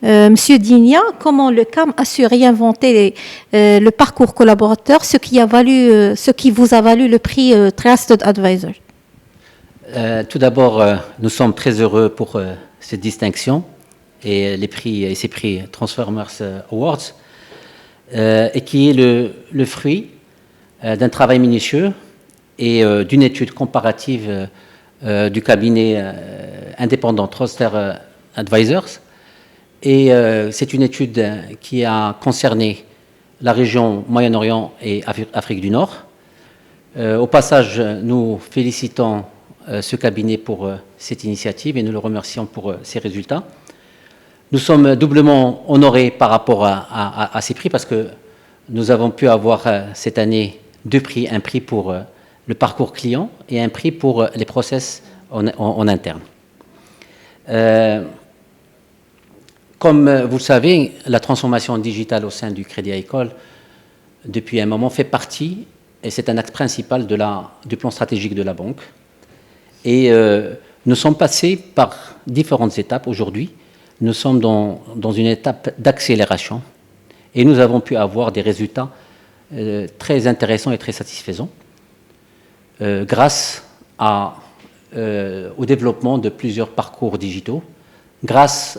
Monsieur Digna, comment le CAM a su réinventer le parcours collaborateur, ce qui vous a valu le prix Trusted Advisor? Tout d'abord, nous sommes très heureux pour cette distinction et ces prix Transformers Awards, et qui est le fruit d'un travail minutieux et d'une étude comparative du cabinet indépendant Trusted Advisors. Et c'est une étude qui a concerné la région Moyen-Orient et Afrique du Nord. Au passage, nous félicitons ce cabinet pour cette initiative et nous le remercions pour ses résultats. Nous sommes doublement honorés par rapport à ces prix parce que nous avons pu avoir cette année deux prix, un prix pour le parcours client et un prix pour les process en interne. Comme vous le savez, la transformation digitale au sein du Crédit Agricole, depuis un moment, fait partie, et c'est un axe principal du plan stratégique de la banque. Et nous sommes passés par différentes étapes aujourd'hui. Nous sommes dans une étape d'accélération et nous avons pu avoir des résultats très intéressants et très satisfaisants grâce au développement de plusieurs parcours digitaux, grâce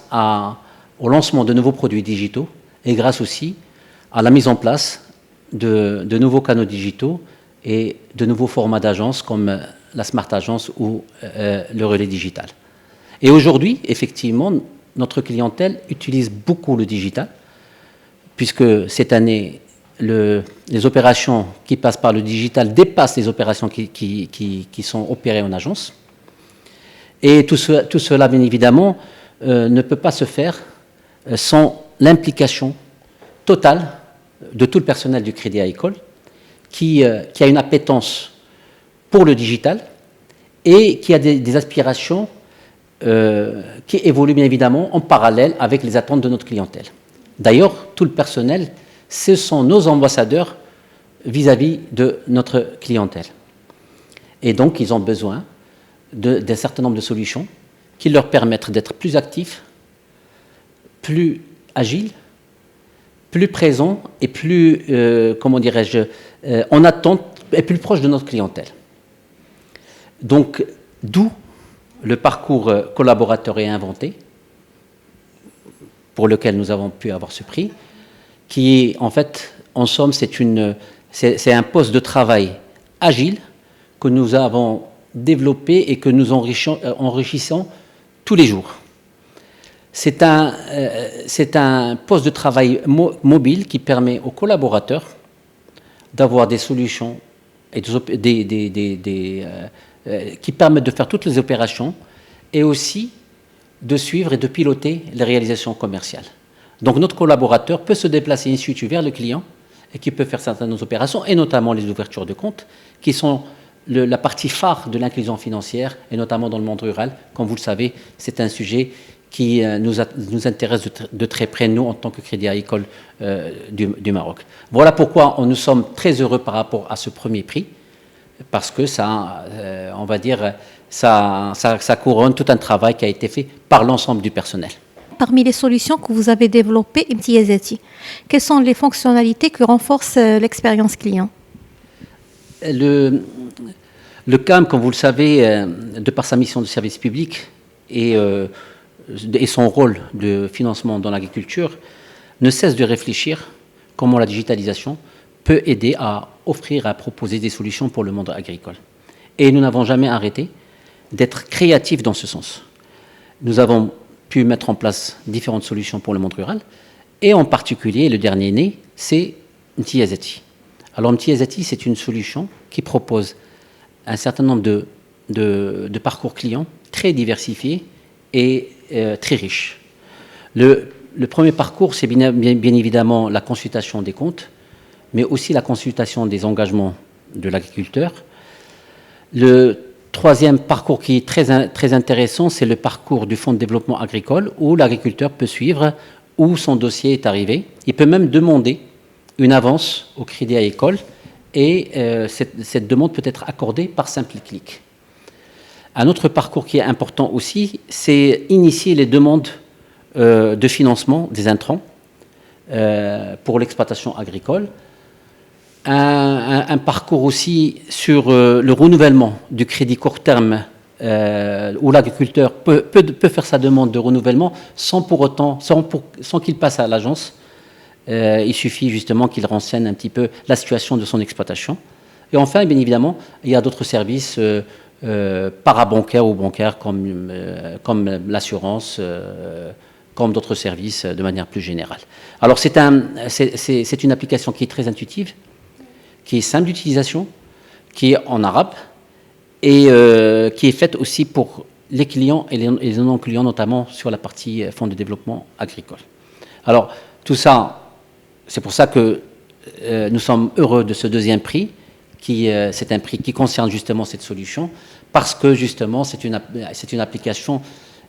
au lancement de nouveaux produits digitaux et grâce aussi à la mise en place de nouveaux canaux digitaux et de nouveaux formats d'agences comme la Smart Agence ou le relais digital. Et aujourd'hui, effectivement, notre clientèle utilise beaucoup le digital, puisque cette année, les opérations qui passent par le digital dépassent les opérations qui sont opérées en agence. Et tout cela, bien évidemment, ne peut pas se faire sans l'implication totale de tout le personnel du Crédit Agricole qui a une appétence pour le digital et qui a des aspirations qui évoluent bien évidemment en parallèle avec les attentes de notre clientèle. D'ailleurs, tout le personnel, ce sont nos ambassadeurs vis-à-vis de notre clientèle. Et donc, ils ont besoin d'un certain nombre de solutions qui leur permettent d'être plus actifs, plus agiles, plus présents et plus, comment dirais-je, en attente et plus proches de notre clientèle. Donc, d'où le parcours collaborateur et inventé, pour lequel nous avons pu avoir ce prix, qui est, en fait, en somme, c'est un poste de travail agile que nous avons développé et que nous enrichissons tous les jours. C'est un poste de travail mobile qui permet aux collaborateurs d'avoir des solutions et qui permettent de faire toutes les opérations et aussi de suivre et de piloter les réalisations commerciales. Donc notre collaborateur peut se déplacer in situ vers le client et qui peut faire certaines opérations, et notamment les ouvertures de comptes, qui sont la partie phare de l'inclusion financière, et notamment dans le monde rural. Comme vous le savez, c'est un sujet qui nous intéresse de très près, nous, en tant que Crédit Agricole du Maroc. Voilà pourquoi nous sommes très heureux par rapport à ce premier prix, parce que ça, on va dire, ça couronne tout un travail qui a été fait par l'ensemble du personnel. Parmi les solutions que vous avez développées, Imtiazati, quelles sont les fonctionnalités qui renforcent l'expérience client? Le CAM, comme vous le savez, de par sa mission de service public et son rôle de financement dans l'agriculture, ne cesse de réfléchir comment la digitalisation peut aider à offrir, à proposer des solutions pour le monde agricole. Et nous n'avons jamais arrêté d'être créatifs dans ce sens. Nous avons pu mettre en place différentes solutions pour le monde rural, et en particulier, le dernier né, c'est Imtiazati. Alors Imtiazati, c'est une solution qui propose un certain nombre de parcours clients très diversifiés et très riches. Le premier parcours, c'est bien évidemment la consultation des comptes, mais aussi la consultation des engagements de l'agriculteur. Le troisième parcours qui est très intéressant, c'est le parcours du Fonds de développement agricole, où l'agriculteur peut suivre où son dossier est arrivé. Il peut même demander une avance au Crédit Agricole, et cette demande peut être accordée par simple clic. Un autre parcours qui est important aussi, c'est initier les demandes de financement des intrants pour l'exploitation agricole, un parcours aussi sur le renouvellement du crédit court terme où l'agriculteur peut faire sa demande de renouvellement sans pour autant, sans qu'il passe à l'agence. Il suffit justement qu'il renseigne un petit peu la situation de son exploitation. Et enfin, bien évidemment, il y a d'autres services parabancaires ou bancaires comme l'assurance, comme d'autres services de manière plus générale. Alors c'est une application qui est très intuitive, qui est simple d'utilisation, qui est en arabe et qui est faite aussi pour les clients et les non-clients, notamment sur la partie fonds de développement agricole. Alors tout ça, c'est pour ça que nous sommes heureux de ce deuxième prix, c'est un prix qui concerne justement cette solution, parce que justement c'est une application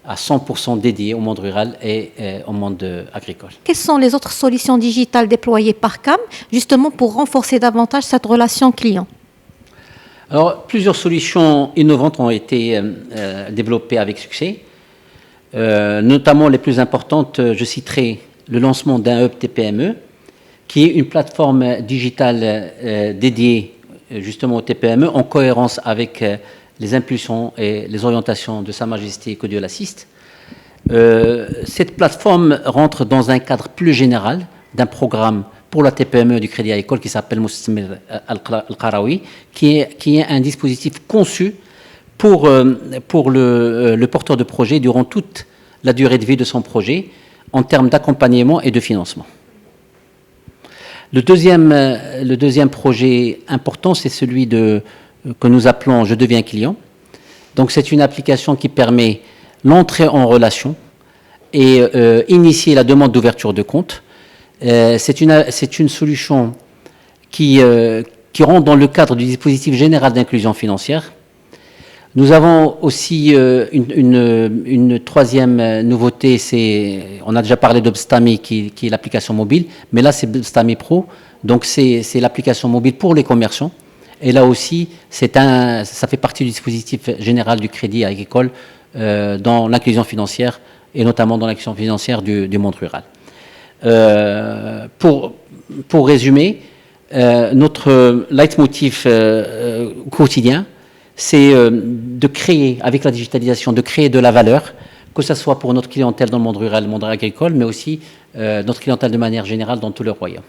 à 100% dédiée au monde rural et au monde agricole. Quelles sont les autres solutions digitales déployées par CAM, justement pour renforcer davantage cette relation client? Alors, plusieurs solutions innovantes ont été développées avec succès. Notamment les plus importantes, je citerai le lancement d'un hub TPME, qui est une plateforme digitale dédiée justement aux TPME, en cohérence avec les impulsions et les orientations de Sa Majesté, que Dieu l'assiste. Cette plateforme rentre dans un cadre plus général d'un programme pour la TPME du Crédit Agricole qui s'appelle Moustamir Al-Qarawi, qui est un dispositif conçu pour le porteur de projet durant toute la durée de vie de son projet en termes d'accompagnement et de financement. Le deuxième projet important, c'est celui que nous appelons « Je deviens client ». Donc c'est une application qui permet l'entrée en relation et initier la demande d'ouverture de compte. C'est une solution qui rentre dans le cadre du dispositif général d'inclusion financière. Nous avons aussi une troisième nouveauté, on a déjà parlé d'Obstami qui est l'application mobile, mais là c'est Obstami Pro, donc c'est l'application mobile pour les commerçants. Et là aussi, ça fait partie du dispositif général du Crédit Agricole dans l'inclusion financière et notamment dans l'inclusion financière du monde rural. Pour résumer, notre leitmotiv quotidien, c'est de créer, avec la digitalisation, de créer de la valeur, que ce soit pour notre clientèle dans le monde rural, le monde agricole, mais aussi notre clientèle de manière générale dans tout le royaume.